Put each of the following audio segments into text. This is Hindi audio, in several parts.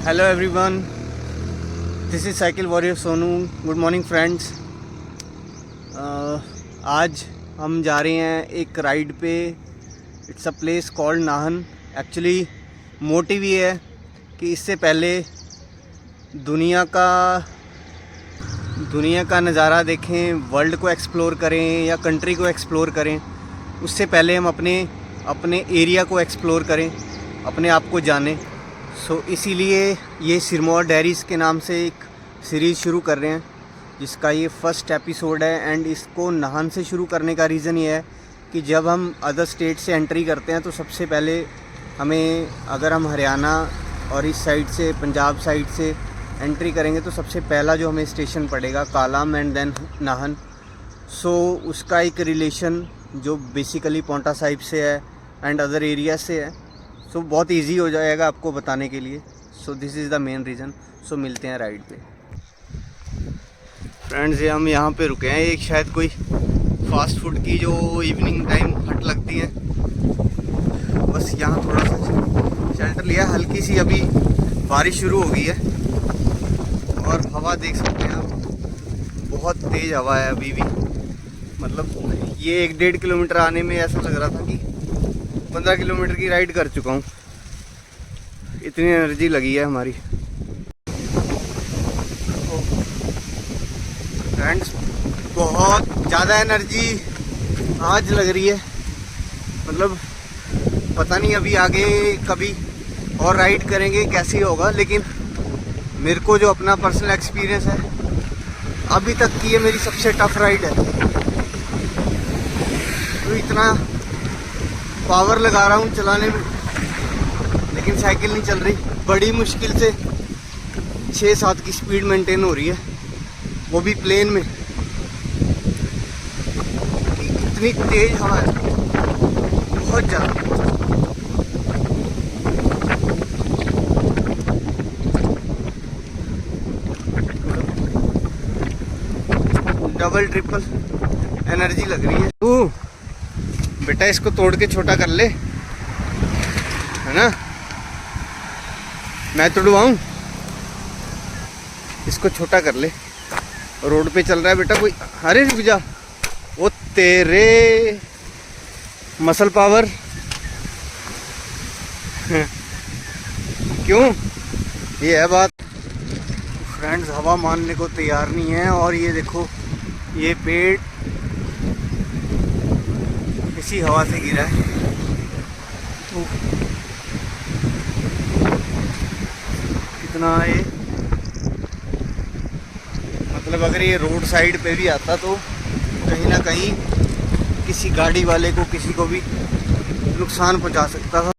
Hello everyone, this is cycle warrior Sonu. Good morning friends. आज हम जा रहे हैं एक राइड पे। It's a place called Nahan. Actually motive ये है कि इससे पहले दुनिया का नज़ारा देखें, वर्ल्ड को एक्सप्लोर करें या कंट्री को एक्सप्लोर करें, उससे पहले हम अपने एरिया को एक्सप्लोर करें, अपने आप को जानें। इसीलिए ये सिरमौर डायरीज़ के नाम से एक सीरीज़ शुरू कर रहे हैं, जिसका ये फर्स्ट एपिसोड है। एंड इसको नाहन से शुरू करने का रीज़न ये है कि जब हम अदर स्टेट से एंट्री करते हैं तो सबसे पहले हमें, अगर हम हरियाणा और इस साइड से पंजाब साइड से एंट्री करेंगे तो सबसे पहला जो हमें स्टेशन पड़ेगा कालाम एंड देन नाहन। उसका एक रिलेशन जो बेसिकली पोंटा साहिब से है एंड अदर एरिया से है। बहुत इजी हो जाएगा आपको बताने के लिए। This is the main reason. मिलते हैं राइड पे। फ्रेंड्स, ये हम यहाँ पे रुके हैं, एक शायद कोई फास्ट फूड की जो इवनिंग टाइम हट लगती है। बस यहाँ थोड़ा सा शेल्टर लिया, हल्की सी अभी बारिश शुरू हो गई है और हवा देख सकते हैं आप, बहुत तेज़ हवा है अभी भी। मतलब ये 1-1.5 किलोमीटर आने में ऐसा लग रहा था कि 15 किलोमीटर की राइड कर चुका हूँ, इतनी एनर्जी लगी है हमारी। फ्रेंड्स, बहुत ज़्यादा एनर्जी आज लग रही है। मतलब पता नहीं अभी आगे कभी और राइड करेंगे कैसी होगा, लेकिन मेरे को जो अपना पर्सनल एक्सपीरियंस है, अभी तक की ये मेरी सबसे टफ राइड है। तो इतना पावर लगा रहा हूँ चलाने में, लेकिन साइकिल नहीं चल रही। बड़ी मुश्किल से 6-7 की स्पीड मेंटेन हो रही है, वो भी प्लेन में। इतनी तेज हवा है, बहुत ज़्यादा। डबल ट्रिपल एनर्जी लग रही है। तू बेटा इसको तोड़ के छोटा कर ले, है ना? मैं तोड़वाऊं? इसको छोटा कर ले। रोड पे चल रहा है बेटा कोई। अरे रुक जा, वो तेरे मसल पावर। क्यों? ये है बात। फ्रेंड्स, हवा मानने को तैयार नहीं है। और ये देखो, ये पेड़ इसी हवा से गिरा है। कितना है, मतलब अगर ये रोड साइड पे भी आता तो कहीं ना कहीं किसी गाड़ी वाले को, किसी को भी नुकसान पहुंचा सकता था।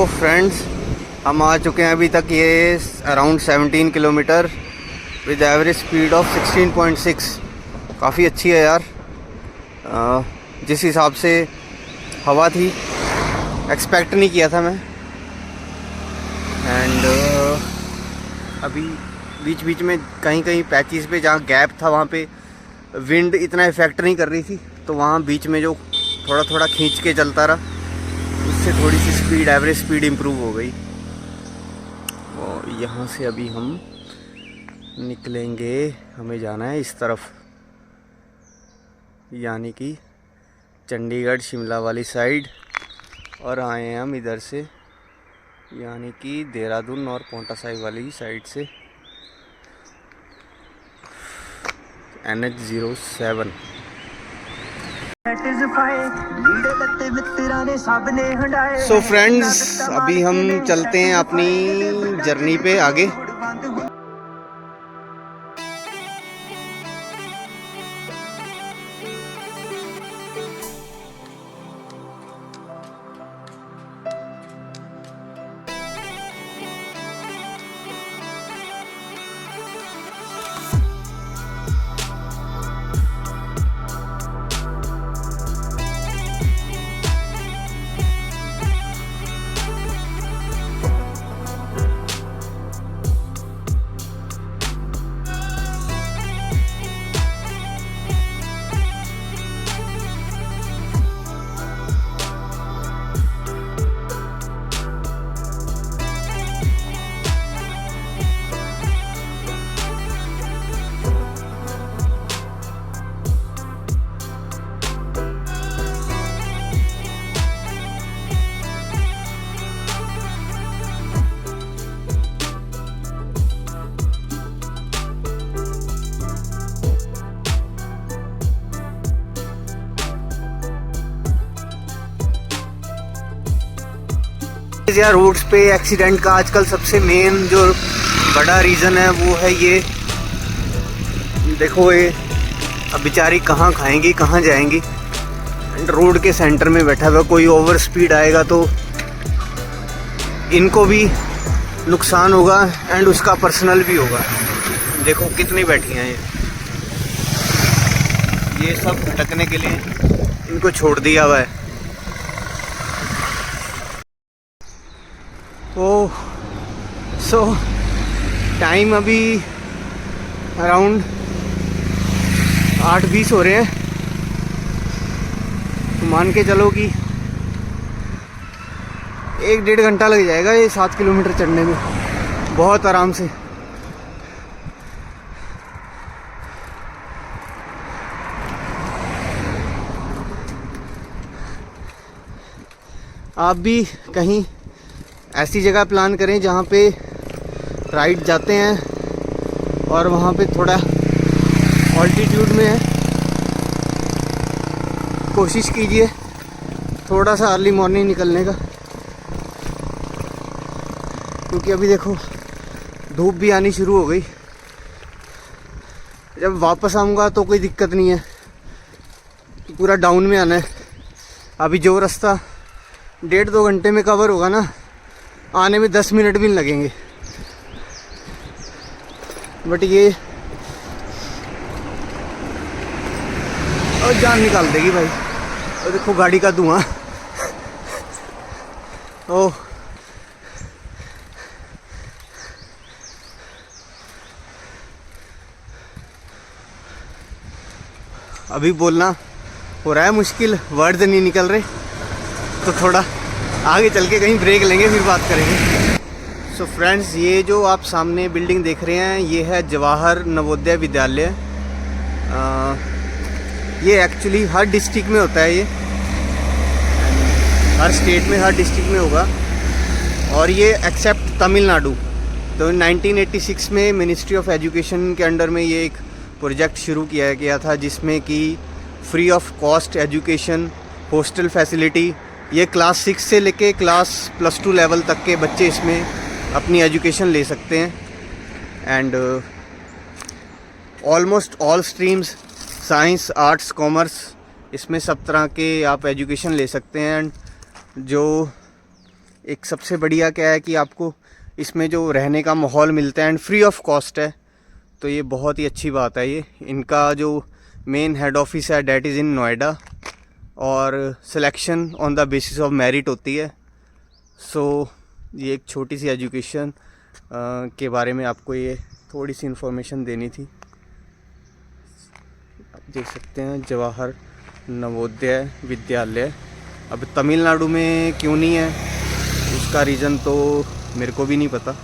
फ्रेंड्स, हम आ चुके हैं अभी तक ये around 17 kilometre with average speed of 16.6। काफ़ी अच्छी है यार। जिस हिसाब से हवा थी, एक्सपेक्ट नहीं किया था मैं। एंड अभी बीच बीच में कहीं कहीं पैचेस पे जहाँ गैप था वहाँ पे विंड इतना इफेक्ट नहीं कर रही थी, तो वहाँ बीच में जो थोड़ा थोड़ा खींच के चलता रहा, उससे थोड़ी सी स्पीड, एवरेज स्पीड इम्प्रूव हो गई। और यहाँ से अभी हम निकलेंगे, हमें जाना है इस तरफ, यानी कि चंडीगढ़ शिमला वाली साइड। और आए हैं हम इधर से, यानी कि देहरादून और पोंटा साहिब वाली साइड से। NH07। फ्रेंड्स, अभी हम चलते हैं अपनी जर्नी पे आगे। या रोड्स पे एक्सीडेंट का आजकल सबसे मेन जो बड़ा रीज़न है वो है ये। देखो ये अब बेचारी कहाँ खाएंगी कहाँ जाएंगी, रोड के सेंटर में बैठा हुआ, कोई ओवर स्पीड आएगा तो इनको भी नुकसान होगा एंड उसका पर्सनल भी होगा। देखो कितनी बैठी हैं ये सब भटकने के लिए इनको छोड़ दिया हुआ है। ओह सो टाइम अभी अराउंड 8:20 हो रहे हैं, तो मान के चलो कि 1-1.5 घंटा लग जाएगा ये 7 किलोमीटर चढ़ने में, बहुत आराम से। आप भी कहीं ऐसी जगह प्लान करें जहाँ पे राइड जाते हैं और वहाँ पे थोड़ा ऑल्टीट्यूड में है, कोशिश कीजिए थोड़ा सा अर्ली मॉर्निंग निकलने का, क्योंकि अभी देखो धूप भी आनी शुरू हो गई। जब वापस आऊँगा तो कोई दिक्कत नहीं है, पूरा डाउन में आना है। अभी जो रास्ता 1.5-2 घंटे में कवर होगा ना, आने में 10 मिनट भी नहीं लगेंगे। बट ये और जान निकाल देगी भाई। और देखो गाड़ी का धुआं। ओह अभी बोलना हो रहा है मुश्किल, वर्ड नहीं निकल रहे, तो थोड़ा आगे चल के कहीं ब्रेक लेंगे फिर बात करेंगे। सो फ्रेंड्स, ये जो आप सामने बिल्डिंग देख रहे हैं ये है जवाहर नवोदय विद्यालय। ये एक्चुअली हर डिस्ट्रिक्ट में होता है, ये हर स्टेट में हर डिस्ट्रिक्ट में होगा, और ये एक्सेप्ट तमिलनाडु। तो 1986 में मिनिस्ट्री ऑफ एजुकेशन के अंडर में ये एक प्रोजेक्ट शुरू किया गया था, जिसमें कि free of cost education, hostel facility, ये क्लास 6 से लेके क्लास +2 लेवल तक के बच्चे इसमें अपनी एजुकेशन ले सकते हैं। And almost all streams, science, arts, commerce, इसमें सब तरह के आप एजुकेशन ले सकते हैं। एंड जो एक सबसे बढ़िया क्या है कि आपको इसमें जो रहने का माहौल मिलता है एंड फ्री ऑफ कॉस्ट है, तो ये बहुत ही अच्छी बात है। ये इनका जो मेन हेड ऑफिस है डैट इज़ इन नोएडा, और selection on the basis of merit होती है। सो ये एक छोटी सी एजुकेशन के बारे में आपको ये थोड़ी सी इन्फॉर्मेशन देनी थी। आप देख सकते हैं जवाहर नवोदय विद्यालय। अब तमिलनाडु में क्यों नहीं है उसका रीज़न तो मेरे को भी नहीं पता।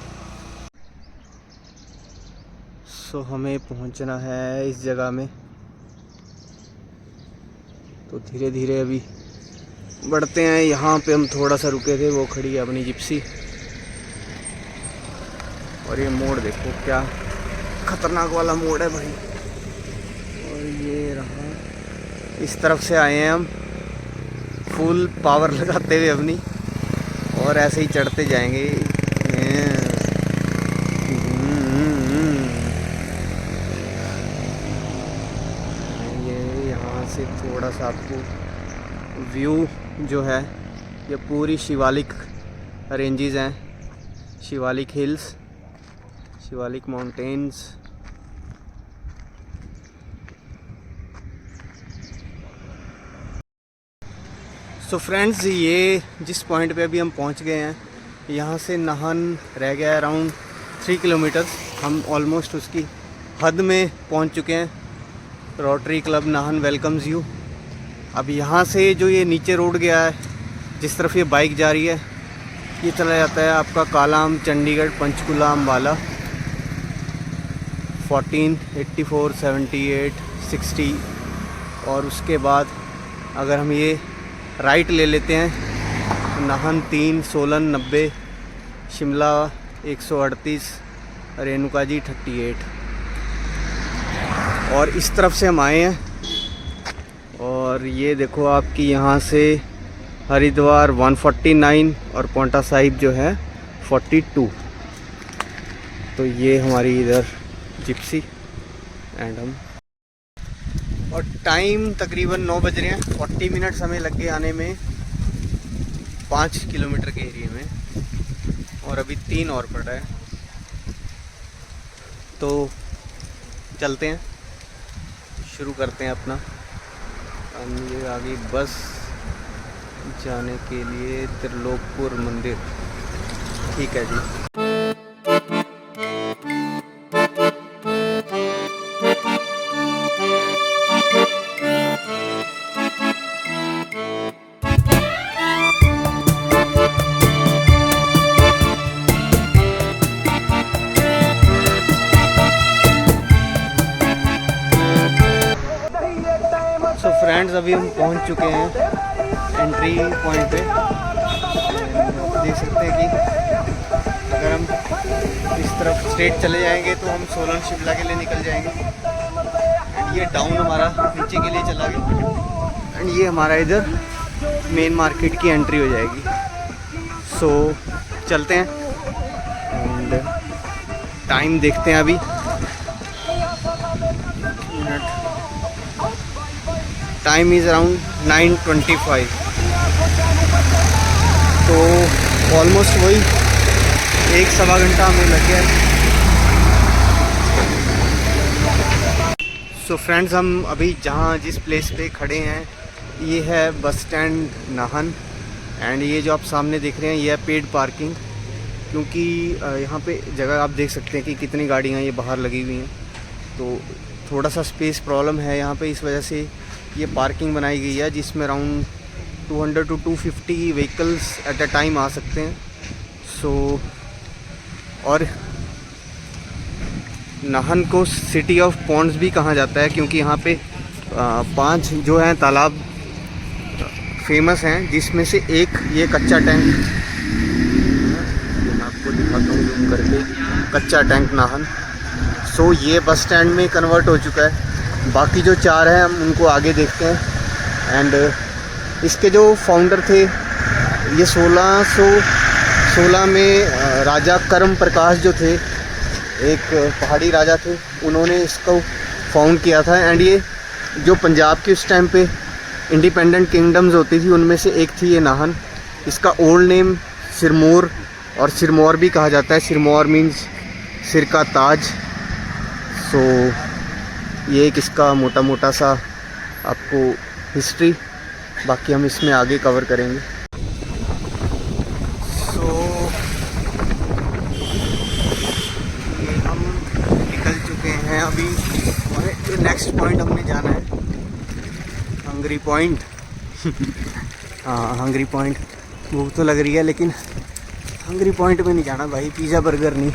सो हमें पहुंचना है इस जगह में, तो धीरे धीरे अभी बढ़ते हैं। यहाँ पे हम थोड़ा सा रुके थे, वो खड़ी है अपनी जिप्सी। और ये मोड़ देखो क्या खतरनाक वाला मोड़ है भाई। और ये रहा, इस तरफ से आए हैं हम फुल पावर लगाते हुए अपनी, और ऐसे ही चढ़ते जाएंगे। ये यहाँ से थोड़ा सा आपको व्यू जो है, ये पूरी शिवालिक रेंजेस हैं, Shivalik hills, Shivalik mountains. So friends, ये जिस पॉइंट पे अभी हम पहुंच गए हैं, यहाँ से नाहन रह गया है अराउंड 3 किलोमीटर। हम ऑलमोस्ट उसकी हद में पहुंच चुके हैं। Rotary club Nahan welcomes you. अब यहाँ से जो ये नीचे रोड गया है, जिस तरफ ये बाइक जा रही है, ये चला जाता है आपका कालाम, चंडीगढ़, पंचकुला, अम्बाला। 14, 84, 78, 60। और उसके बाद अगर हम ये राइट ले लेते हैं, नाहन 3, सोलन 90, शिमला 138, रेणुका जी 38। और इस तरफ से हम आए हैं, और ये देखो आपकी यहाँ से हरिद्वार 149 और पौंटा साहिब जो है 42। तो ये हमारी इधर जिप्सी एंड हम, और टाइम तकरीबन 9 बज रहे हैं। 40 मिनट्स हमें लग गए आने में 5 किलोमीटर के एरिया में, और अभी 3 और पड़ रहा है। तो चलते हैं, शुरू करते हैं अपना। ये आगे बस जाने के लिए त्रिलोकपुर मंदिर। ठीक है जी। तो फ्रेंड्स अभी हम पहुंच चुके हैं एंट्री पॉइंट पे। देख सकते हैं कि अगर हम इस तरफ स्ट्रेट चले जाएंगे तो हम सोलन शिमला के लिए निकल जाएंगे। एंड ये डाउन हमारा नीचे के लिए चला गया, एंड ये हमारा इधर मेन मार्केट की एंट्री हो जाएगी। सो चलते हैं एंड टाइम देखते हैं अभी। Time is around 9:25। तो ऑलमोस्ट वही 1-1.25 घंटा हमें लग गया है। सो फ्रेंड्स हम अभी जिस प्लेस पे खड़े हैं ये है बस स्टैंड नाहन। एंड ये जो आप सामने देख रहे हैं ये है पेड पार्किंग, क्योंकि यहाँ पे जगह आप देख सकते हैं कि कितनी गाड़ियाँ ये बाहर लगी हुई हैं। तो थोड़ा सा स्पेस प्रॉब्लम है यहाँ पे, इस वजह से ये पार्किंग बनाई गई है जिसमें around 200 to 250 vehicles at a time आ सकते हैं। सो और नाहन को सिटी ऑफ पॉन्ड्स भी कहा जाता है, क्योंकि यहाँ पे 5 जो हैं तालाब फेमस हैं, जिसमें से एक ये कच्चा टैंक, आपको दिखाता हूँ जूम करके, कच्चा टैंक नाहन। सो ये बस स्टैंड में कन्वर्ट हो चुका है। बाकी जो 4 हैं हम उनको आगे देखते हैं। एंड इसके जो फाउंडर थे ये 1616 में राजा करम प्रकाश जो थे, एक पहाड़ी राजा थे, उन्होंने इसको फाउंड किया था। एंड ये जो पंजाब के उस टाइम पे इंडिपेंडेंट किंगडम्स होती थी उनमें से एक थी ये नाहन। इसका ओल्ड नेम सिरमौर और सिरमौर भी कहा जाता है। सिरमौर मीन्स सिर का ताज। सो ये एक इसका मोटा मोटा सा आपको हिस्ट्री, बाकी हम इसमें आगे कवर करेंगे। सो ये हम निकल चुके हैं अभी, और जो नेक्स्ट पॉइंट हमने जाना है हंगरी पॉइंट। हाँ हंगरी पॉइंट, भूख तो लग रही है लेकिन हंगरी पॉइंट में नहीं जाना भाई, पिज़्ज़ा बर्गर नहीं,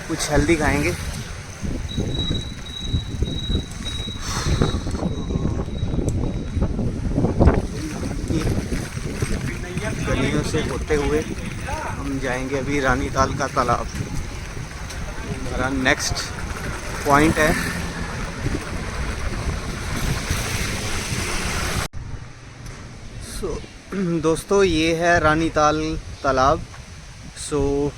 कुछ हेल्दी खाएंगे। गलियों से होते हुए हम जाएंगे अभी रानीताल का तालाब। हमारा नेक्स्ट पॉइंट है। सो दोस्तों ये है रानीताल तालाब। सो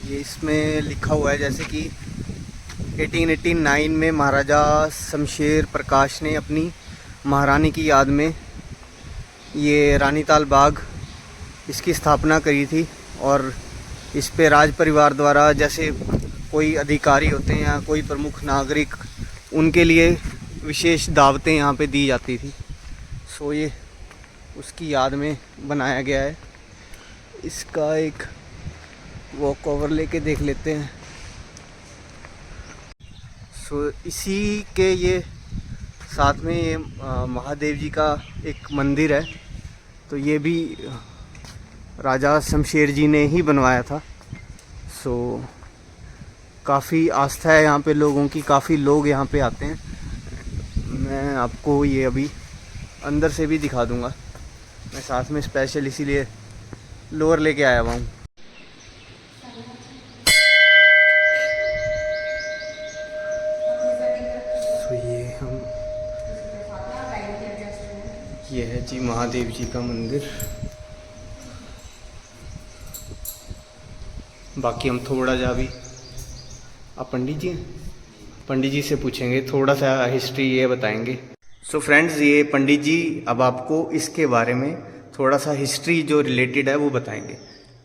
ये इसमें लिखा हुआ है जैसे कि 1889 में महाराजा शमशेर प्रकाश ने अपनी महारानी की याद में ये रानीताल बाग इसकी स्थापना करी थी, और इस पे राज परिवार द्वारा जैसे कोई अधिकारी होते हैं या कोई प्रमुख नागरिक, उनके लिए विशेष दावतें यहाँ पे दी जाती थी। सो ये उसकी याद में बनाया गया है। इसका एक वॉक ओवर लेके देख लेते हैं। सो इसी के ये साथ में ये महादेव जी का एक मंदिर है। तो ये भी राजा शमशेर जी ने ही बनवाया था। सो काफ़ी आस्था है यहाँ पे लोगों की, काफ़ी लोग यहाँ पे आते हैं। मैं आपको ये अभी अंदर से भी दिखा दूँगा। मैं साथ में स्पेशल इसीलिए लोअर लेके आया हुआ हूँ। तो ये है जी महादेव जी का मंदिर। बाकी हम थोड़ा जा भी आप पंडित जी से पूछेंगे, थोड़ा सा हिस्ट्री ये बताएंगे। सो फ्रेंड्स, ये पंडित जी अब आपको इसके बारे में थोड़ा सा हिस्ट्री जो रिलेटेड है वो बताएंगे।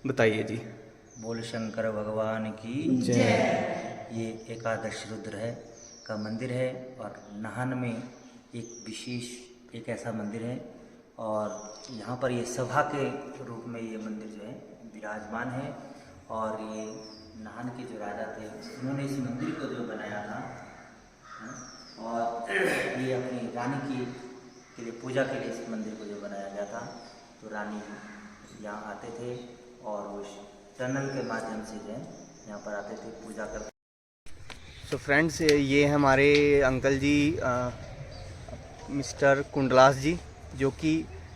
बताइए जी। बोल शंकर भगवान की जय। ये एकादश रुद्र है का मंदिर है और नाहन में एक विशेष एक ऐसा मंदिर है और यहाँ पर ये सभा के रूप में ये मंदिर जो है विराजमान है। और ये नाहन के जो राजा थे उन्होंने इस मंदिर को जो बनाया था और ये अपनी रानी के लिए पूजा के लिए इस मंदिर को जो बनाया गया था। तो रानी यहाँ आते थे और वो टनल के माध्यम से जो है यहाँ पर आते थे पूजा करते। तो फ्रेंड्स, ये हमारे अंकल जी मिस्टर कुंडलास जी, जो कि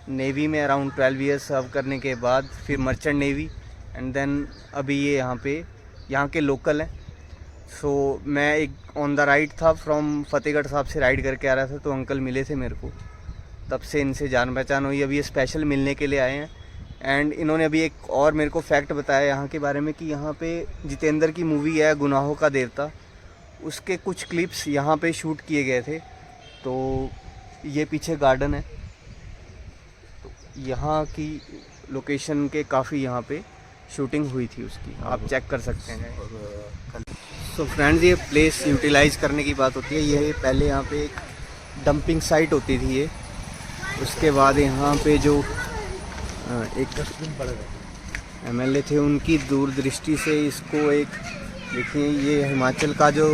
नेवी में अराउंड 12 ईयर्स सर्व करने के बाद फिर मर्चेंट नेवी एंड देन अभी ये यहाँ के लोकल हैं। सो मैं एक ऑन द राइड था फ्रॉम फतेहगढ़ साहब से राइड करके आ रहा था, तो अंकल मिले थे मेरे को, तब से इनसे जान पहचान हुई। अभी ये स्पेशल मिलने के लिए आए हैं एंड इन्होंने अभी एक और मेरे को फैक्ट बताया यहाँ के बारे में कि यहाँ पे जितेंद्र की मूवी है गुनाहों का देवता, उसके कुछ क्लिप्स यहाँ पे शूट किए गए थे। तो ये पीछे गार्डन है, तो यहाँ की लोकेशन के काफ़ी यहाँ पे शूटिंग हुई थी उसकी, आप चेक कर सकते हैं। सो फ्रेंड्स, ये प्लेस यूटिलाइज़ करने की बात होती है। ये पहले यहाँ पे एक डंपिंग साइट होती थी ये, उसके बाद यहाँ पे जो एक एमएलए थे उनकी दूरदृष्टि से इसको एक, देखिए ये हिमाचल का जो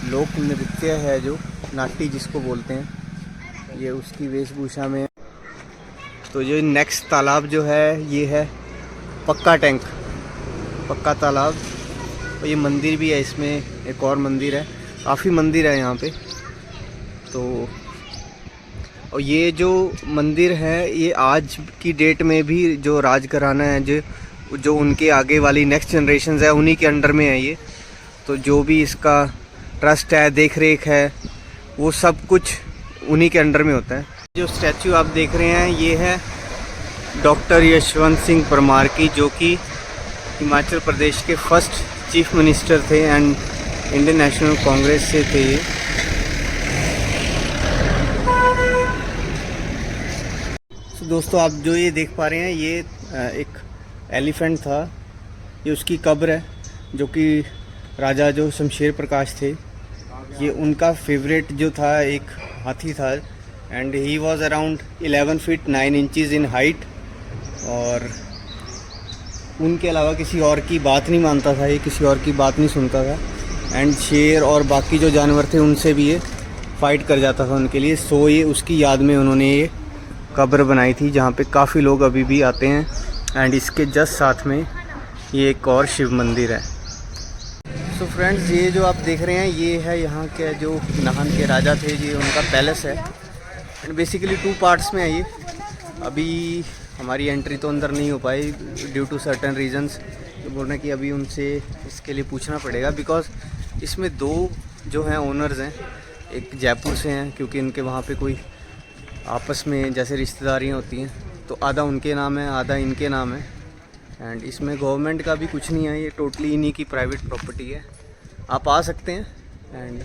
लोक नृत्य है जो नाट्य जिसको बोलते हैं, ये उसकी वेशभूषा में। तो जो नेक्स्ट तालाब जो है ये है पक्का टैंक, पक्का तालाब। और ये मंदिर भी है, इसमें एक और मंदिर है, काफ़ी मंदिर है यहाँ पे। तो और ये जो मंदिर है ये आज की डेट में भी जो राजघराना है जो उनके आगे वाली नेक्स्ट जनरेशन है उन्हीं के अंडर में है ये। तो जो भी इसका ट्रस्ट है, देख रेख है, वो सब कुछ उन्हीं के अंडर में होता है। जो स्टैचू आप देख रहे हैं ये है डॉक्टर यशवंत सिंह परमार की, जो कि हिमाचल प्रदेश के फर्स्ट चीफ मिनिस्टर थे एंड इंडियन नेशनल कांग्रेस से थे ये। तो दोस्तों, आप जो ये देख पा रहे हैं ये एक एलिफेंट था, ये उसकी कब्र है, जो कि राजा जो शमशेर प्रकाश थे, ये उनका फेवरेट जो था एक हाथी था and he was around 11 feet 9 inches in height. और उनके अलावा किसी और की बात नहीं मानता था ये, किसी और की बात नहीं सुनता था एंड शेर और बाकी जो जानवर थे उनसे भी ये फाइट कर जाता था उनके लिए। सो ये उसकी याद में उन्होंने ये कब्र बनाई थी, जहाँ पे काफ़ी लोग अभी भी आते हैं एंड इसके जस्ट साथ में ये एक और शिव मंदिर है। सो फ्रेंड्स, ये जो आप देख रहे हैं ये है यहाँ के जो नाहन के राजा थे, ये उनका पैलेस है एंड बेसिकली 2 पार्ट्स में है ये। अभी हमारी एंट्री तो अंदर नहीं हो पाई ड्यू टू सर्टेन रीजंस, तो बोल रहे हैं कि अभी उनसे इसके लिए पूछना पड़ेगा, बिकॉज इसमें 2 जो हैं ओनर्स हैं, एक जयपुर से हैं क्योंकि इनके वहाँ पे कोई आपस में जैसे रिश्तेदारियाँ होती हैं, तो आधा उनके नाम है आधा इनके नाम है एंड इसमें गवर्नमेंट का भी कुछ नहीं है, ये टोटली इन्हीं की प्राइवेट प्रॉपर्टी है। आप आ सकते हैं एंड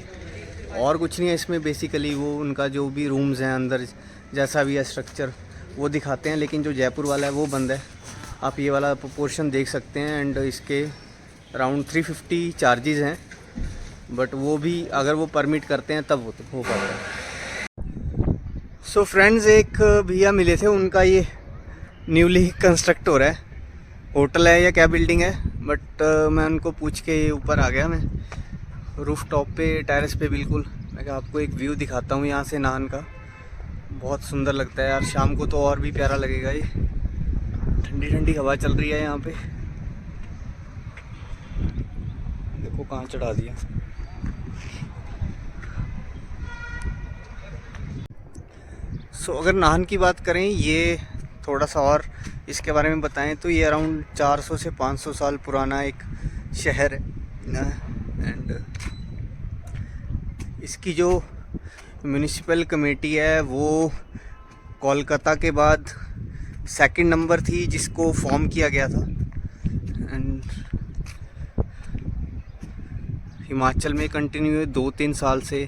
और कुछ नहीं है इसमें, बेसिकली वो उनका जो भी रूम्स हैं अंदर जैसा भी है स्ट्रक्चर वो दिखाते हैं, लेकिन जो जयपुर वाला है वो बंद है। आप ये वाला पोर्शन देख सकते हैं एंड इसके अराउंड 350 चार्जेस हैं, बट वो भी अगर वो परमिट करते हैं तब हो पाता है। सो फ्रेंड्स, एक भैया मिले थे, उनका ये न्यूली कंस्ट्रक्ट हो रहा है, होटल है या क्या बिल्डिंग है, बट मैं उनको पूछ के ऊपर आ गया, मैं रूफ टॉप पे टेरेस पे बिल्कुल। मैं कहा आपको एक व्यू दिखाता हूँ यहाँ से नाहन का, बहुत सुंदर लगता है यार, शाम को तो और भी प्यारा लगेगा। ये ठंडी ठंडी हवा चल रही है यहाँ पे, देखो कहाँ चढ़ा दिया। सो अगर नाहन की बात करें, ये थोड़ा सा और इसके बारे में बताएं तो ये अराउंड 400 से 500 साल पुराना एक शहर है एंड इसकी जो म्यूनिसिपल कमेटी है वो कोलकाता के बाद सेकंड नंबर थी जिसको फॉर्म किया गया था। एंड हिमाचल में कंटिन्यू 2-3 साल से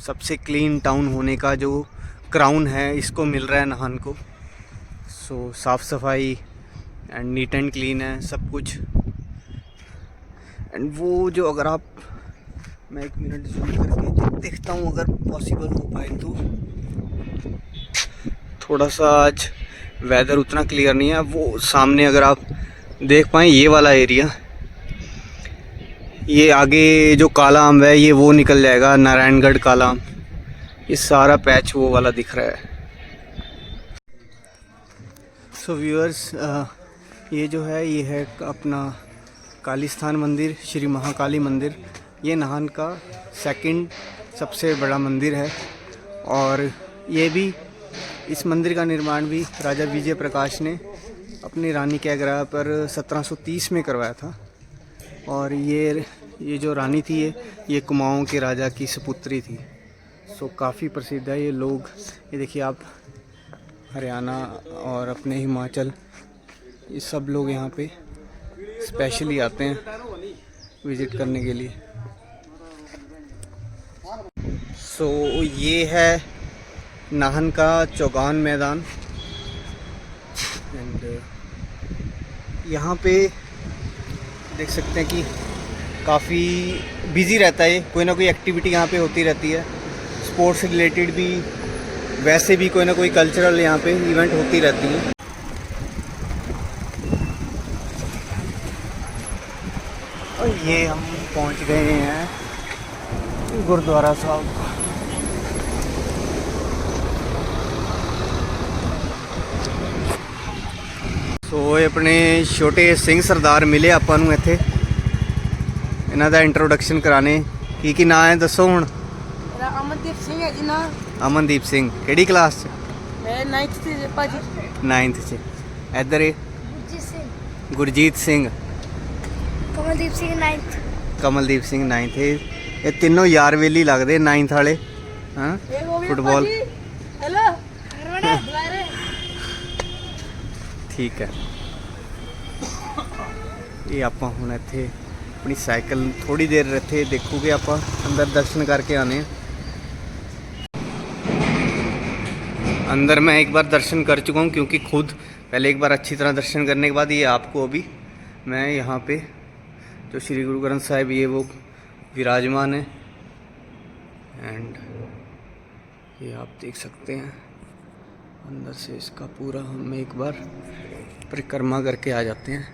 सबसे क्लीन टाउन होने का जो क्राउन है इसको मिल रहा है नाहन को। सो साफ़ सफाई एंड नीट एंड क्लीन है सब कुछ। एंड वो जो अगर आप, मैं 1 मिनट जूम करके देखता हूँ अगर पॉसिबल हो पाए तो। थोड़ा सा आज वेदर उतना क्लियर नहीं है। वो सामने अगर आप देख पाएँ ये वाला एरिया, ये आगे जो काला आम है ये वो निकल जाएगा, नारायणगढ़ काला आम, ये सारा पैच वो वाला दिख रहा है। सो व्यूअर्स, ये जो है ये है अपना काली स्थान मंदिर, श्री महाकाली मंदिर। ये नाहन का सेकंड सबसे बड़ा मंदिर है। और ये भी, इस मंदिर का निर्माण भी राजा विजय प्रकाश ने अपनी रानी के आग्रह पर 1730 में करवाया था। और ये जो रानी थी ये कुमाऊं के राजा की सपुत्री थी। सो काफ़ी प्रसिद्ध है ये लोग। ये देखिए आप, हरियाणा और अपने हिमाचल, ये सब लोग यहाँ पे स्पेशली आते हैं विज़िट करने के लिए। सो ये है नाहन का चौगान मैदान। एंड यहाँ पे देख सकते हैं कि काफ़ी बिज़ी रहता है, कोई ना कोई एक्टिविटी यहाँ पे होती रहती है। स्पोर्ट्स रिलेटेड भी, वैसे भी कोई ना कोई कल्चरल यहाँ पे इवेंट होती रहती है। और ये हम पहुँच गए हैं गुरुद्वारा साहब। ਸੋ ਇਹ ਆਪਣੇ ਛੋਟੇ ਸਿੰਘ ਸਰਦਾਰ ਮਿਲੇ ਆਪਾਂ ਨੂੰ ਇੱਥੇ, ਇਹਨਾਂ ਦਾ ਇੰਟਰੋਡਕਸ਼ਨ ਕਰਾਣੇ। ਕੀ ਨਾਂ ਹੈ ਦੱਸੋ ਹੁਣ? ਮੇਰਾ ਅਮਨਦੀਪ ਸਿੰਘ ਹੈ ਜੀ ਨਾ। ਅਮਨਦੀਪ ਸਿੰਘ ਕਿਹੜੀ ਕਲਾਸ 'ਚ? ਮੈਂ 9th 'ਚ ਭਾਜੀ। 9th 'ਚ। ਇੱਧਰ ਇਹ ਗੁਰਜੀਤ ਸਿੰਘ। ਗੁਰਜੀਤ ਸਿੰਘ। ਕਮਲਦੀਪ ਸਿੰਘ 9th। ਕਮਲਦੀਪ ਸਿੰਘ 9th। ਇਹ ਤਿੰਨੋਂ ਯਾਰ ਵੇਲੀ ਲੱਗਦੇ 9th ਵਾਲੇ। ਹਾਂ, ਫੁੱਟਬਾਲ। ਹੈਲੋ ਹਰਮਨ ਬੁਲਾ ਰਹੇ। ਠੀਕ ਹੈ। ਇਹ ਆਪਾਂ ਹੁਣ ਇੱਥੇ अपनी साइकिल थोड़ी देर ਇੱਥੇ देखोगे आप अंदर दर्शन करके आने। अंदर मैं एक बार दर्शन कर चुका हूँ क्योंकि खुद पहले एक बार अच्छी तरह दर्शन करने के बाद ये आपको अभी मैं यहाँ पे जो श्री गुरु ग्रंथ साहिब ये वो विराजमान है। एंड ये आप देख सकते हैं अंदर से इसका पूरा, हम एक बार परिक्रमा करके आ जाते हैं।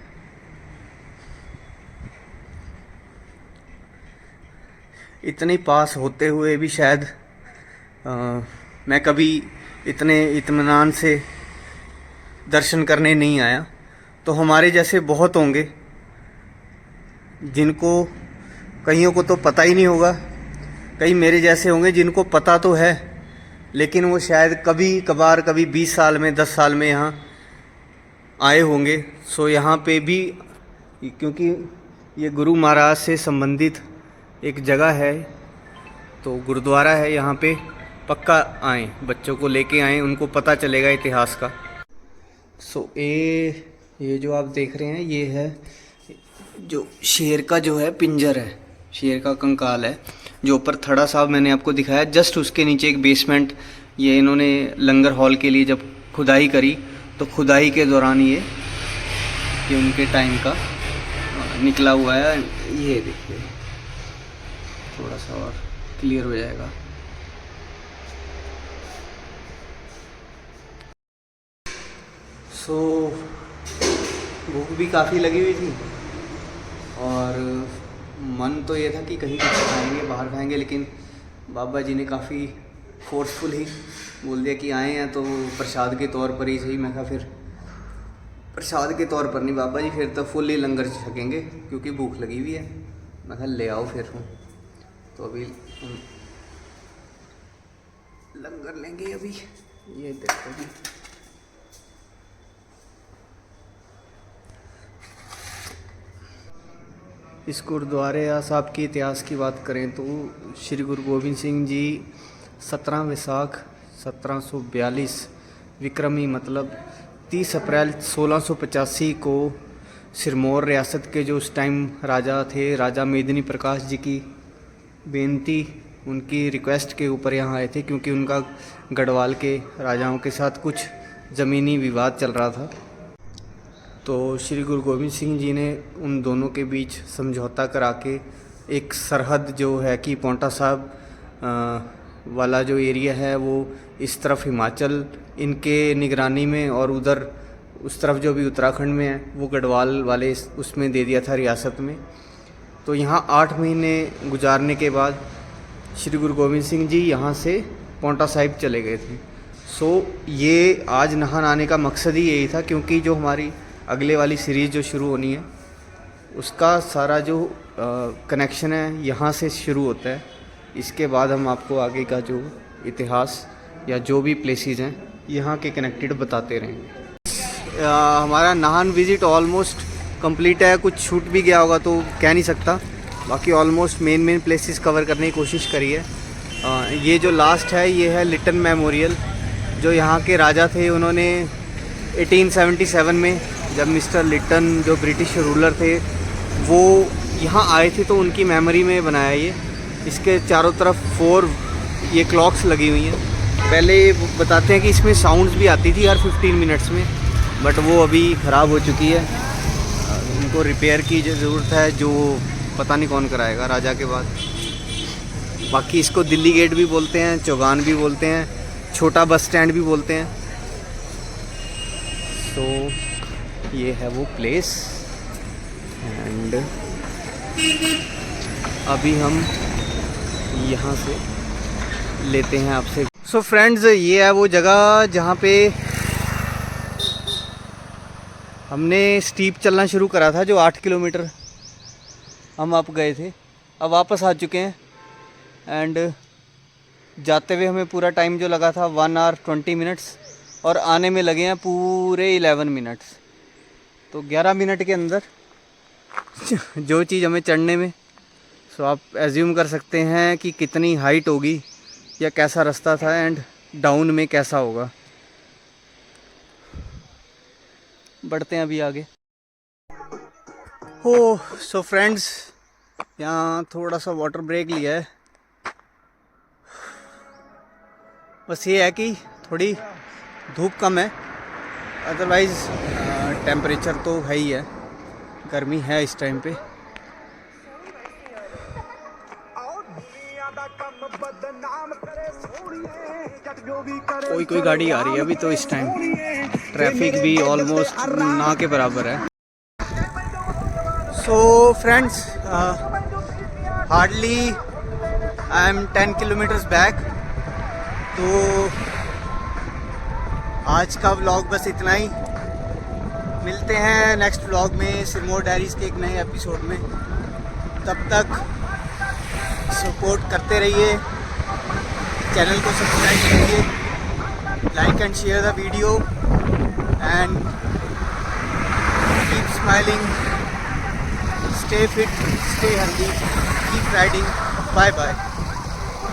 इतने पास होते हुए भी शायद मैं कभी इतने इत्मीनान से दर्शन करने नहीं आया। तो हमारे जैसे बहुत होंगे जिनको, कईयों को तो पता ही नहीं होगा, कई मेरे जैसे होंगे जिनको पता तो है लेकिन वो शायद कभी कभार, कभी 20 साल में 10 साल में यहाँ आए होंगे। सो यहाँ पे भी, क्योंकि ये गुरु महाराज से संबंधित एक जगह है तो गुरुद्वारा है, यहाँ पे पक्का आएँ, बच्चों को लेके आएँ, उनको पता चलेगा इतिहास का। सो ये जो आप देख रहे हैं ये है जो शेर का जो है पिंजर है, शेर का कंकाल है। जो ऊपर थड़ा साहब मैंने आपको दिखाया, जस्ट उसके नीचे एक बेसमेंट, ये इन्होंने लंगर हॉल के लिए जब खुदाई करी तो खुदाई के दौरान ये उनके टाइम का निकला हुआ है। ये देखिए थोड़ा सा और क्लियर हो जाएगा। सो भूख भी काफ़ी लगी हुई थी और मन तो ये था कि कहीं कुछ खाएंगे, बाहर खाएंगे, लेकिन बाबा जी ने काफ़ी फोर्सफुल ही बोल दिया कि आए हैं तो प्रसाद के तौर पर ही सही। मैं कहा फिर प्रसाद के तौर पर नहीं बाबा जी, फिर तो फुल ही लंगर छकेंगे क्योंकि भूख लगी हुई है। मैं कहा ले आओ फिर हूँ। तो अभी हम लंगर लेंगे। अभी ये देखो जी, इस गुरुद्वारे साहब के इतिहास की बात करें तो श्री गुरु गोबिंद सिंह जी 17 वैसाख 1742 विक्रमी मतलब 30 अप्रैल 1685 को सिरमौर रियासत के जो उस टाइम राजा थे, राजा मेदिनी प्रकाश जी की बेनती, उनकी रिक्वेस्ट के ऊपर यहाँ आए थे, क्योंकि उनका गढ़वाल के राजाओं के साथ कुछ ज़मीनी विवाद चल रहा था। तो श्री गुरु गोविंद सिंह जी ने उन दोनों के बीच समझौता करा के एक सरहद जो है कि पांवटा साहब वाला जो एरिया है वो इस तरफ हिमाचल इनके निगरानी में, और उधर उस तरफ जो भी उत्तराखंड में है वो गढ़वाल वाले उसमें दे दिया था, रियासत में। तो यहाँ 8 महीने गुजारने के बाद श्री गुरु गोविंद सिंह जी यहाँ से पांवटा साहिब चले गए थे। सो ये आज नाहन आने का मकसद ही यही था, क्योंकि जो हमारी अगले वाली सीरीज़ जो शुरू होनी है उसका सारा जो कनेक्शन है यहाँ से शुरू होता है। इसके बाद हम आपको आगे का जो इतिहास या जो भी प्लेसेस हैं यहाँ के कनेक्टेड बताते रहेंगे। हमारा नाहन विज़िट ऑलमोस्ट कंप्लीट है, कुछ छूट भी गया होगा तो कह नहीं सकता, बाकी ऑलमोस्ट मेन प्लेसेस कवर करने की कोशिश करी है। ये जो लास्ट है ये है लिटन मेमोरियल, जो यहाँ के राजा थे, उन्होंने 1877 में जब मिस्टर लिटन जो ब्रिटिश रूलर थे वो यहाँ आए थे तो उनकी मेमोरी में बनाया ये। इसके चारों तरफ 4 ये क्लॉक्स लगी हुई हैं। पहले बताते हैं कि इसमें साउंड्स भी आती थी हर 15 मिनट्स में, बट वो अभी ख़राब हो चुकी है, उनको रिपेयर की ज़रूरत है, जो पता नहीं कौन कराएगा राजा के बाद। बाकी इसको दिल्ली गेट भी बोलते हैं, चौगान भी बोलते हैं, छोटा बस स्टैंड भी बोलते हैं। तो ये है वो प्लेस, एंड अभी हम यहाँ से लेते हैं आपसे। सो फ्रेंड्स, ये है वो जगह जहाँ पे हमने स्टीप चलना शुरू करा था, जो 8 किलोमीटर हम आप गए थे। अब वापस आ चुके हैं, एंड जाते हुए हमें पूरा टाइम जो लगा था 1 आवर 20 मिनट्स, और आने में लगे हैं पूरे 11 मिनट्स। तो 11 मिनट के अंदर जो चीज़ हमें चढ़ने में, सो आप एज्यूम कर सकते हैं कि कितनी हाइट होगी या कैसा रास्ता था, एंड डाउन में कैसा होगा। बढ़ते हैं अभी आगे। हो सो फ्रेंड्स, यहाँ थोड़ा सा वाटर ब्रेक लिया है। बस ये है कि थोड़ी धूप कम है, अदरवाइज़ टेम्परेचर तो है ही है, गर्मी है इस टाइम पे। कोई गाड़ी आ रही है अभी तो इस टाइम, ट्रैफिक भी ऑलमोस्ट ना के बराबर है। So friends, hardly I am 10 kilometres back. तो आज का व्लॉग बस इतना ही। मिलते हैं नेक्स्ट व्लॉग में सिरमौर डायरीज़ के एक नए एपिसोड में। तब तक सपोर्ट करते रहिए, चैनल को सब्सक्राइब करिए, like and share the video, and keep smiling, stay fit, stay healthy, keep riding. Bye bye.